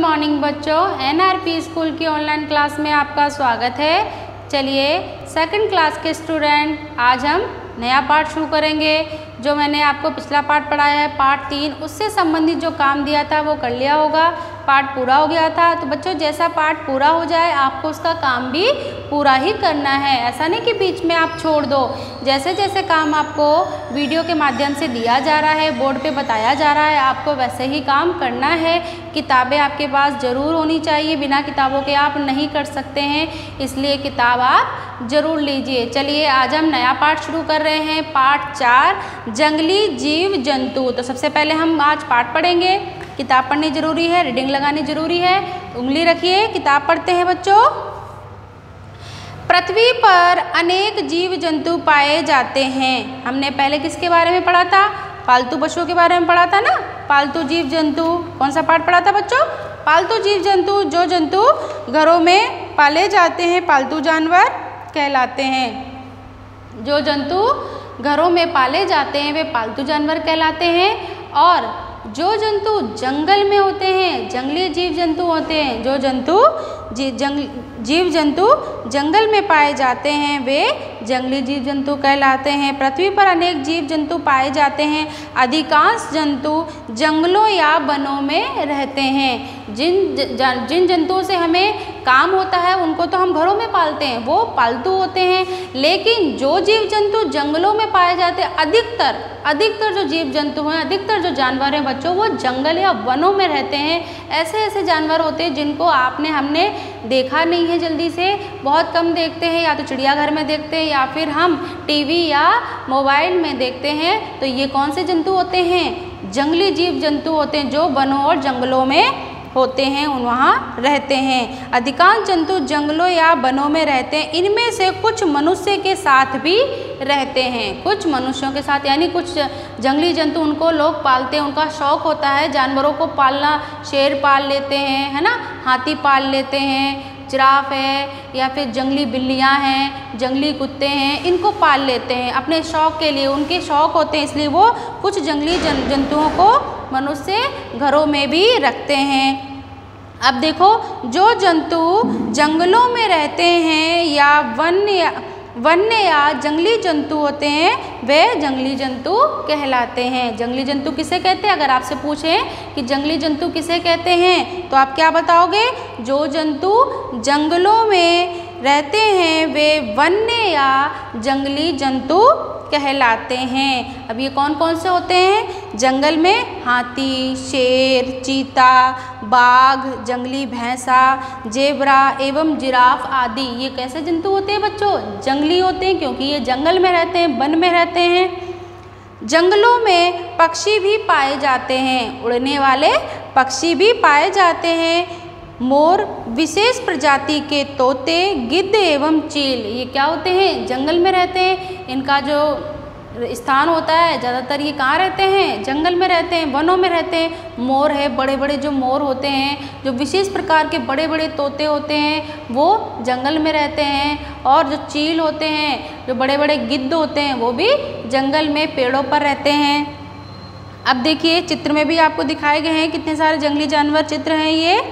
Morning बच्चों, NRP school की online class में आपका स्वागत है। चलिए सेकंड क्लास के स्टूडेंट, आज हम नया पार्ट शुरू करेंगे। जो मैंने आपको पिछला पार्ट पढ़ाया है पार्ट 3, उससे संबंधित जो काम दिया था वो कर लिया होगा। पार्ट पूरा हो गया था। तो बच्चों जैसा पार्ट पूरा हो जाए आपको उसका काम भी पूरा ही करना है। ऐसा नहीं कि बीच में आप छोड़ दो। जैसे जैसे काम आपको वीडियो के माध्यम से दिया जा रहा है, बोर्ड पे बताया जा रहा है, आपको वैसे ही काम करना है। किताबें आपके पास ज़रूर होनी चाहिए, बिना किताबों के आप नहीं कर सकते हैं, इसलिए किताब आप ज़रूर लीजिए। चलिए आज हम नया पार्ट शुरू कर रहे हैं, पार्ट 4, जंगली जीव जंतु। तो सबसे पहले हम आज पार्ट पढ़ेंगे। किताब पढ़नी ज़रूरी है, रीडिंग लगानी ज़रूरी है। उंगली रखिए, किताब पढ़ते हैं बच्चों। पृथ्वी पर अनेक जीव जंतु पाए जाते हैं। हमने पहले किसके बारे में पढ़ा था? पालतू पशुओं के बारे में पढ़ा था ना, पालतू जीव जंतु। कौन सा पार्ट पढ़ा था बच्चों? पालतू जीव जंतु। जो जंतु घरों में पाले जाते हैं पालतू जानवर कहलाते हैं। जो जंतु घरों में पाले जाते हैं वे पालतू जानवर कहलाते हैं। और जो जंतु जंगल में होते हैं, जंगली जीव जंतु होते हैं, जो जंतु जीव जंतु जंगल में पाए जाते हैं वे जंगली जीव जंतु कहलाते हैं। पृथ्वी पर अनेक जीव जंतु पाए जाते हैं। अधिकांश जंतु जंगलों या वनों में रहते हैं। जिन जंतुओं से हमें काम होता है उनको तो हम घरों में पालते हैं, वो पालतू होते हैं। लेकिन जो जीव जंतु जंगलों में पाए जाते हैं, अधिकतर जो जीव जंतु हैं, अधिकतर जो जानवर हैं बच्चों, वो जंगल या वनों में रहते हैं। ऐसे जानवर होते हैं जिनको हमने देखा नहीं है, जल्दी से बहुत कम देखते हैं, या तो चिड़ियाघर में देखते हैं या फिर हम टीवी या मोबाइल में देखते हैं। तो ये कौन से जंतु होते हैं? जंगली जीव जंतु होते हैं, जो वनों और जंगलों में होते हैं, वहाँ रहते हैं। अधिकांश जंतु जंगलों या वनों में रहते हैं। इनमें से कुछ मनुष्य के साथ भी रहते हैं, कुछ मनुष्यों के साथ, यानी कुछ जंगली जंतु उनको लोग पालते हैं, उनका शौक होता है जानवरों को पालना। शेर पाल लेते हैं, है ना, हाथी पाल लेते हैं, जिराफ है, या फिर जंगली बिल्लियाँ हैं, जंगली कुत्ते हैं, इनको पाल लेते हैं अपने शौक के लिए। उनके शौक होते हैं, इसलिए वो कुछ जंगली जंतुओं को मनुष्य घरों में भी रखते हैं। अब देखो, जो जंतु जंगलों में रहते हैं या वन्य या जंगली जंतु होते हैं वे जंगली जंतु कहलाते हैं। जंगली जंतु किसे कहते हैं? अगर आपसे पूछें कि जंगली जंतु किसे कहते हैं तो आप क्या बताओगे? जो जंतु जंगलों में रहते हैं वे वन्य या जंगली जंतु कहलाते हैं। अब ये कौन कौन से होते हैं? जंगल में हाथी, शेर, चीता, बाघ, जंगली भैंसा, जेब्रा एवं जिराफ आदि। ये कैसे जंतु होते हैं बच्चों? जंगली होते हैं, क्योंकि ये जंगल में रहते हैं, वन में रहते हैं। जंगलों में पक्षी भी पाए जाते हैं, उड़ने वाले पक्षी भी पाए जाते हैं। मोर, विशेष प्रजाति के तोते, गिद्ध एवं चील, ये क्या होते हैं? जंगल में रहते हैं। इनका जो स्थान होता है, ज़्यादातर ये कहाँ रहते हैं? जंगल में रहते हैं, वनों में रहते हैं। मोर है, बड़े बड़े जो मोर होते हैं, जो विशेष प्रकार के बड़े बड़े तोते होते हैं, वो जंगल में रहते हैं। और जो चील होते हैं, जो बड़े बड़े गिद्ध होते हैं, वो भी जंगल में पेड़ों पर रहते हैं। अब देखिए चित्र में भी आपको दिखाए गए हैं कितने सारे जंगली जानवर चित्र हैं। ये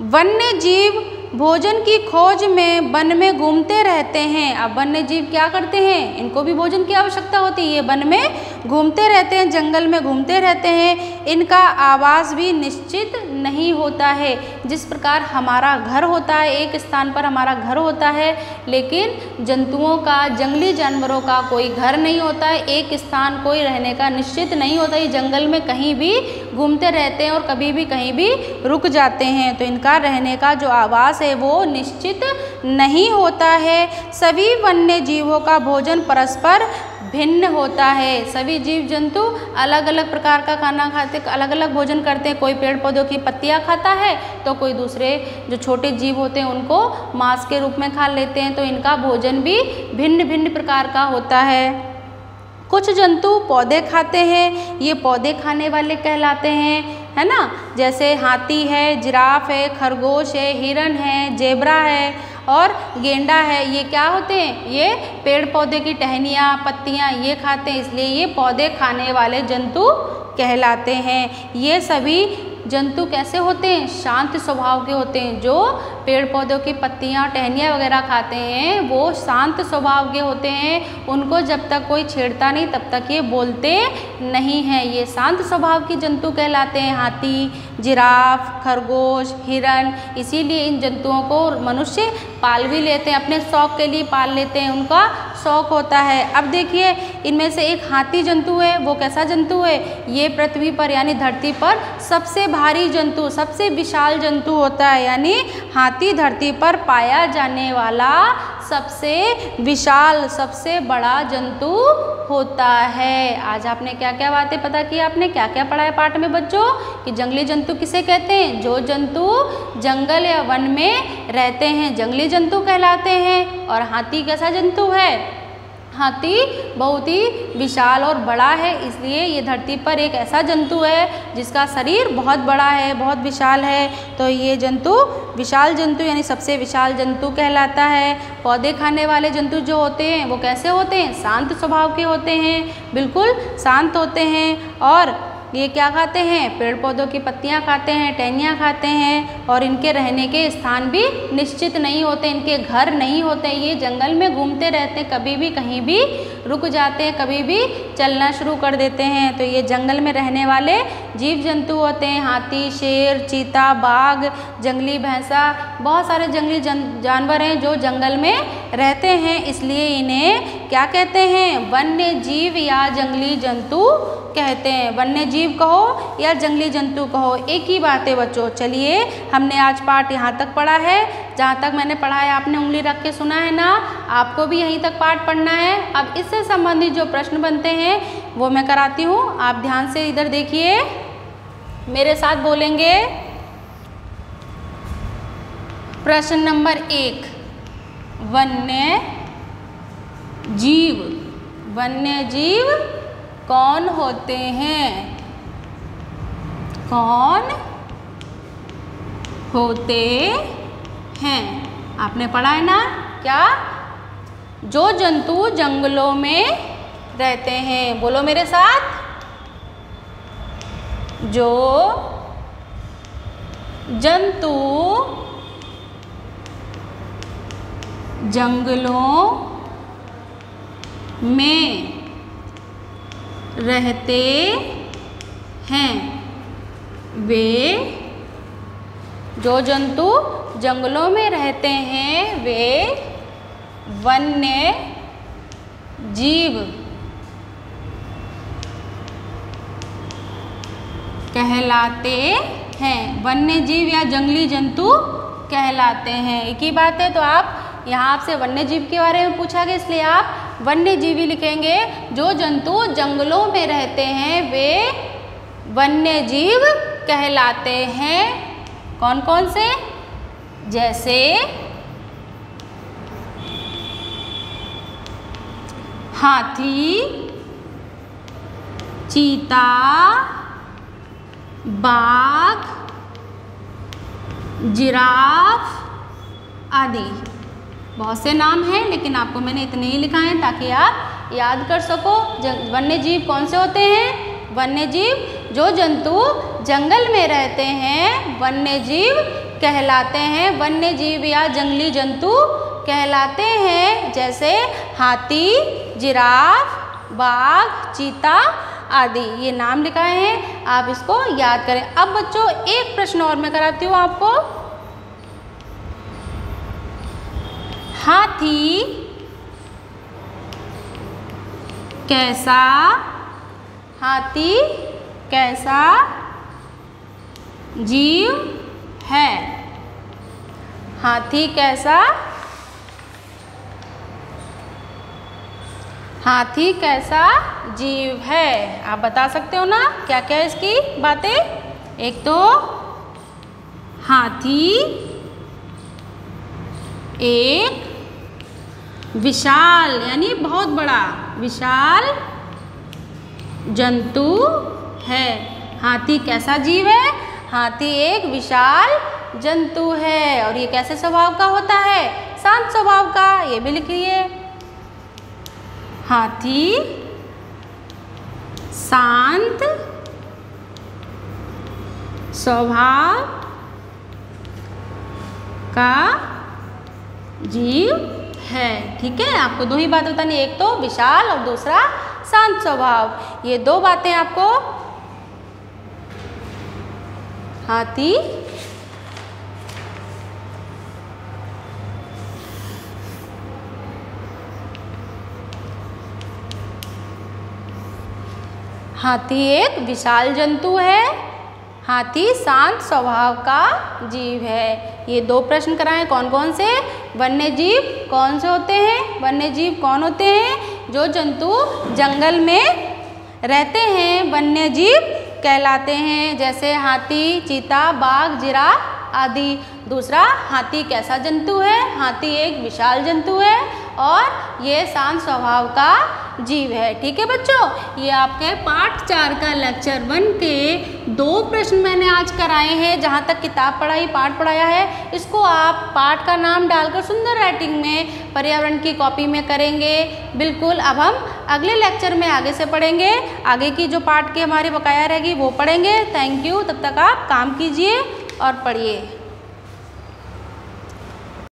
वन्य जीव भोजन की खोज में वन में घूमते रहते हैं। अब वन्य जीव क्या करते हैं? इनको भी भोजन की आवश्यकता होती है, ये वन में घूमते रहते हैं, जंगल में घूमते रहते हैं। इनका आवास भी निश्चित नहीं होता है। जिस प्रकार हमारा घर होता है, एक स्थान पर हमारा घर होता है, लेकिन जंतुओं का, जंगली जानवरों का कोई घर नहीं होता है, एक स्थान कोई रहने का निश्चित नहीं होता। ये जंगल में कहीं भी घूमते रहते हैं और कभी भी कहीं भी रुक जाते हैं। तो इनका रहने का जो आवास है वो निश्चित नहीं होता है। सभी वन्य जीवों का भोजन परस्पर भिन्न होता है। सभी जीव जंतु अलग अलग प्रकार का खाना खाते, अलग अलग भोजन करते हैं। कोई पेड़ पौधों की पत्तियां खाता है तो कोई दूसरे जो छोटे जीव होते हैं उनको मांस के रूप में खा लेते हैं। तो इनका भोजन भी भिन्न भिन्न प्रकार का होता है। कुछ जंतु पौधे खाते हैं, ये पौधे खाने वाले कहलाते हैं, है ना। जैसे हाथी है, जिराफ है, खरगोश है, हिरण है, जेब्रा है और गेंडा है। ये क्या होते हैं? ये पेड़ पौधे की टहनियाँ, पत्तियाँ ये खाते हैं, इसलिए ये पौधे खाने वाले जंतु कहलाते हैं। ये सभी जंतु कैसे होते हैं? शांत स्वभाव के होते हैं। जो पेड़ पौधों की पत्तियां टहनियाँ वगैरह खाते हैं वो शांत स्वभाव के होते हैं। उनको जब तक कोई छेड़ता नहीं तब तक ये बोलते नहीं हैं। ये शांत स्वभाव के जंतु कहलाते हैं। हाथी, जिराफ, खरगोश, हिरन। इसीलिए इन जंतुओं को मनुष्य पाल भी लेते हैं, अपने शौक के लिए पाल लेते हैं, उनका शौक होता है। अब देखिए इनमें से एक हाथी जंतु है। वो कैसा जंतु है? ये पृथ्वी पर यानी धरती पर सबसे भारी जंतु, सबसे विशाल जंतु होता है। यानी हाथी धरती पर पाया जाने वाला सबसे विशाल, सबसे बड़ा जंतु होता है। आज आपने क्या क्या बातें पता की? आपने क्या क्या पढ़ा है पाठ में बच्चों? कि जंगली जंतु किसे कहते हैं? जो जंतु जंगल या वन में रहते हैं जंगली जंतु कहलाते हैं। और हाथी कैसा जंतु है? हाथी बहुत ही विशाल और बड़ा है, इसलिए ये धरती पर एक ऐसा जंतु है जिसका शरीर बहुत बड़ा है, बहुत विशाल है। तो ये जंतु विशाल जंतु यानी सबसे विशाल जंतु कहलाता है। पौधे खाने वाले जंतु जो होते हैं वो कैसे होते हैं? शांत स्वभाव के होते हैं, बिल्कुल शांत होते हैं। और ये क्या खाते हैं? पेड़ पौधों की पत्तियां खाते हैं, टहनियाँ खाते हैं। और इनके रहने के स्थान भी निश्चित नहीं होते, इनके घर नहीं होते। ये जंगल में घूमते रहते हैं, कभी भी कहीं भी रुक जाते हैं, कभी भी चलना शुरू कर देते हैं। तो ये जंगल में रहने वाले जीव जंतु होते हैं। हाथी, शेर, चीता, बाघ, जंगली भैंसा, बहुत सारे जंगली जानवर हैं जो जंगल में रहते हैं, इसलिए इन्हें क्या कहते हैं? वन्य जीव या जंगली जंतु कहते हैं। वन्य जीव कहो या जंगली जंतु कहो, एक ही बात है बच्चों। चलिए हमने आज पाठ यहाँ तक पढ़ा है। जहाँ तक मैंने पढ़ा है आपने उंगली रख के सुना है ना? आपको भी यहीं तक पाठ पढ़ना है। अब इससे संबंधित जो प्रश्न बनते हैं वो मैं कराती हूँ। आप ध्यान से इधर देखिए, मेरे साथ बोलेंगे। प्रश्न नंबर 1, वन्य जीव। वन्य जीव कौन होते हैं? कौन होते हैं? आपने पढ़ा है ना? क्या? जो जंतु जंगलों में रहते हैं। बोलो मेरे साथ। जो जंतु जंगलों में रहते हैं वे, जो जंतु जंगलों में रहते हैं वे वन्य जीव कहलाते हैं। वन्य जीव या जंगली जंतु कहलाते हैं, एक ही बात है। तो आप यहाँ आपसे वन्य जीव के बारे में पूछा गया, इसलिए आप वन्य जीवी लिखेंगे। जो जंतु जंगलों में रहते हैं वे वन्य जीव कहलाते हैं। कौन कौन से? जैसे हाथी, चीता, बाघ, जिराफ आदि। बहुत से नाम हैं लेकिन आपको मैंने इतने ही लिखा है ताकि आप याद कर सको। वन्य जीव कौन से होते हैं? वन्य जीव जो जंतु जंगल में रहते हैं वन्य जीव कहलाते हैं। वन्य जीव या जंगली जंतु कहलाते हैं जैसे हाथी, जिराफ, बाघ, चीता आदि। ये नाम लिखाए हैं, आप इसको याद करें। अब बच्चों एक प्रश्न और मैं कराती हूँ आपको। हाथी कैसा, हाथी कैसा जीव है? हाथी कैसा, हाथी कैसा जीव है? आप बता सकते हो ना क्या क्या है इसकी बातें? एक तो हाथी एक विशाल यानी बहुत बड़ा विशाल जंतु है। हाथी कैसा जीव है? हाथी एक विशाल जंतु है। और ये कैसे स्वभाव का होता है? शांत स्वभाव का। ये भी लिखिए, हाथी शांत स्वभाव का जीव है। ठीक है, आपको दो ही बात बतानी, एक तो विशाल और दूसरा शांत स्वभाव। ये दो बातें आपको हाथी एक विशाल जंतु है, हाथी शांत स्वभाव का जीव है। ये दो प्रश्न कराएं, कौन कौन से? वन्य जीव कौन से होते हैं? वन्य जीव कौन होते हैं? जो जंतु जंगल में रहते हैं वन्य जीव कहलाते हैं, जैसे हाथी, चीता, बाघ, जिराफ आदि। दूसरा, हाथी कैसा जंतु है? हाथी एक विशाल जंतु है और ये शांत स्वभाव का जीव है। ठीक है बच्चों, ये आपके पाठ 4 का लेक्चर 1 के 2 प्रश्न मैंने आज कराए हैं। जहाँ तक किताब पढ़ाई, पाठ पढ़ाया है, इसको आप पाठ का नाम डालकर सुंदर राइटिंग में पर्यावरण की कॉपी में करेंगे। बिल्कुल, अब हम अगले लेक्चर में आगे से पढ़ेंगे, आगे की जो पाठ की हमारी बकाया रहेगी वो पढ़ेंगे। थैंक यू, तब तक आप काम कीजिए और पढ़िए।